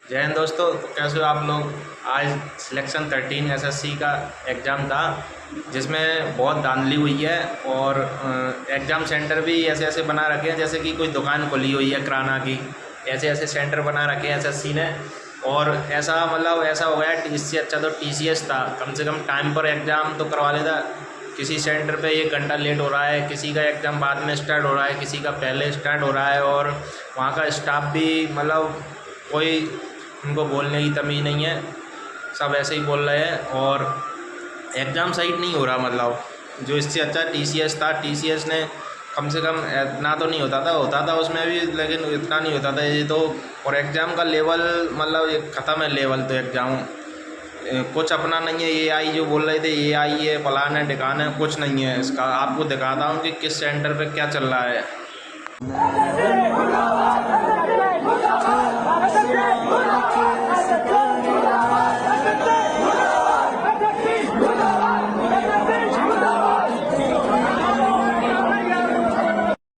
जय हिंद दोस्तों। तो कैसे हो आप लोग। आज सिलेक्शन 13 एसएससी का एग्ज़ाम था जिसमें बहुत धांधली हुई है और एग्ज़ाम सेंटर भी ऐसे ऐसे बना रखे हैं जैसे कि कोई दुकान खुली हुई है किराना की। ऐसे ऐसे सेंटर बना रखे हैं एसएससी ने। और ऐसा मतलब ऐसा हो गया इससे अच्छा तो टीसीएस था, कम से कम टाइम पर एग्ज़ाम तो करवा लेता। किसी सेंटर पे 1 घंटा लेट हो रहा है, किसी का एग्ज़ाम बाद में स्टार्ट हो रहा है, किसी का पहले स्टार्ट हो रहा है। और वहाँ का स्टाफ भी मतलब कोई उनको बोलने की तमीज़ नहीं है, सब ऐसे ही बोल रहे हैं और एग्ज़ाम सही नहीं हो रहा। मतलब जो इससे अच्छा टीसीएस था, टीसीएस ने कम से कम इतना तो नहीं होता था उसमें भी, लेकिन इतना नहीं होता था ये तो। और एग्ज़ाम का लेवल मतलब ये ख़त्म है लेवल तो एग्ज़ाम कुछ अपना नहीं है। ये आई जो बोल रहे थे ये आई है फलान है ढिकान है, कुछ नहीं है इसका। आपको दिखाता हूँ कि किस सेंटर पे क्या चल रहा है।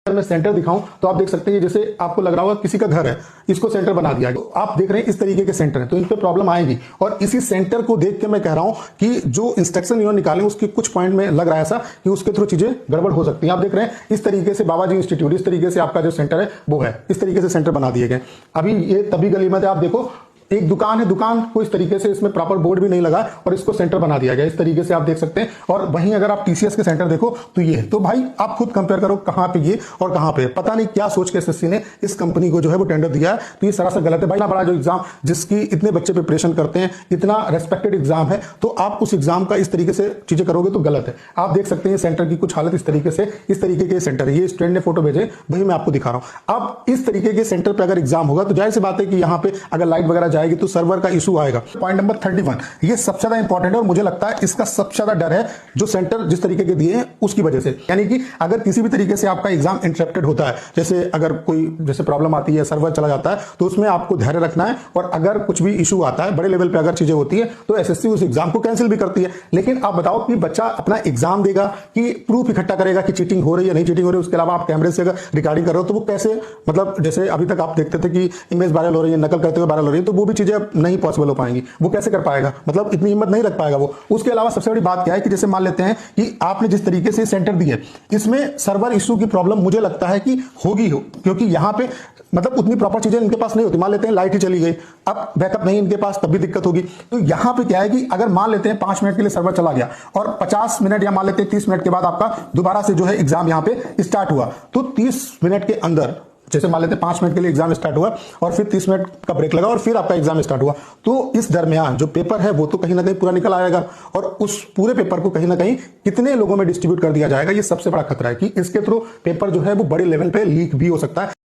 मैं सेंटर दिखाऊं तो आप देख सकते हैं, जैसे आपको लग रहा होगा किसी का घर है, इसको सेंटर बना दिया गया। तो आप देख रहे हैं इस तरीके के सेंटर है तो इन पे प्रॉब्लम आएगी। और इसी सेंटर को देख के मैं कह रहा हूं कि जो इंस्ट्रक्शन इन्होंने निकाले उसके कुछ पॉइंट में लग रहा है ऐसा कि उसके थ्रू चीजें गड़बड़ हो सकती हैं। आप देख रहे हैं इस तरीके से बाबाजी इंस्टीट्यूट, इस तरीके से आपका जो सेंटर है वो है, इस तरीके से सेंटर बना दिए गए। अभी ये तभी गली में आप देखो एक दुकान है, दुकान को इस तरीके से इसमें प्रॉपर बोर्ड भी नहीं लगा और इसको सेंटर बना दिया गया, इस तरीके से आप देख सकते हैं। और वहीं अगर आप टीसीएस के सेंटर देखो तो ये है। तो भाई आप खुद कंपेयर करो कहां पे ये और कहां पे। पता नहीं क्या सोच के एसएससी ने इस कंपनी को जो है वो टेंडर दिया है। तो ये सरासर गलत है भाई। इतना बड़ा जो एग्जाम जिसकी इतने बच्चे प्रिपरेशन करते हैं, इतना रेस्पेक्टेड एग्जाम है, तो आप उस एग्जाम का इस तरीके से चीजें करोगे तो गलत है। आप देख सकते हैं सेंटर की कुछ हालत इस तरीके से, इस तरीके के सेंटर है। ये स्टूडेंट ने फोटो भेजे, वही मैं आपको दिखा रहा हूं। अब इस तरीके के सेंटर पर अगर एग्जाम होगा तो जाहिर सी बात है कि यहाँ पे अगर लाइट वगैरह जाएगी तो सर्वर का इशू आएगा। पॉइंट नंबर 31 ये सबसे ज्यादा इंपॉर्टेंट है और मुझे लगता है इसका सबसे ज्यादा डर है जो सेंटर जिस तरीके के दिए हैं उसकी वजह से। यानी कि अगर किसी भी तरीके से आपका एग्जाम इंटरप्टेड होता है, जैसे अगर कोई जैसे प्रॉब्लम आती है, सर्वर चला जाता है, तो उसमें आपको धैर्य रखना है। और अगर कुछ भी इशू आता है बड़े लेवल पे अगर चीजें होती है तो एसएससी उस एग्जाम को कैंसिल भी करती है। लेकिन आप बताओ कि बच्चा अपना एग्जाम देगा कि प्रूफ इकट्ठा करेगा कि चीटिंग हो रही है नहीं चीटिंग हो रही है, उसके अलावा आप कैमरे से अगर रिकॉर्डिंग कर रहे हो तो वो कैसे, मतलब जैसे अभी तक आप देखते थे कि इमेज वायरल हो रही है, नकल करते हुए वायरल हो रही है, तो वो भी चीजें अब नहीं पॉसिबल हो पाएंगी। वो कैसे कर पाएगा, मतलब इतनी हिम्मत नहीं रख पाएगा वो। उसके अलावा सबसे बड़ी बात क्या है कि जैसे मान लेते हैं कि आपने जिस तरीके से सेंटर दिए, इसमें सर्वर इशू की प्रॉब्लम मुझे लगता है कि होगी क्योंकि यहां पे मतलब उतनी प्रॉपर चीजें इनके पास नहीं होती। मान लेते हैं लाइट ही चली गई, अब बैकअप नहीं इनके पास, तब भी दिक्कत होगी। तो यहां पे क्या है कि अगर मान लेते हैं 5 मिनट के लिए सर्वर चला गया और 50 मिनट या मान लेते हैं 30 मिनट के बाद आपका दोबारा से जो है एग्जाम यहां पे स्टार्ट हुआ, तो 30 मिनट के अंदर, जैसे मान लेते हैं 5 मिनट के लिए एग्जाम स्टार्ट हुआ और फिर 30 मिनट का ब्रेक लगा और फिर आपका एग्जाम स्टार्ट हुआ, तो इस दरमियान जो पेपर है वो तो कहीं ना कहीं पूरा निकल आएगा। और उस पूरे पेपर को कहीं ना कहीं कितने लोगों में डिस्ट्रीब्यूट कर दिया जाएगा, ये सबसे बड़ा खतरा है कि इसके थ्रू पेपर जो है वो बड़े लेवल पे लीक भी हो सकता है।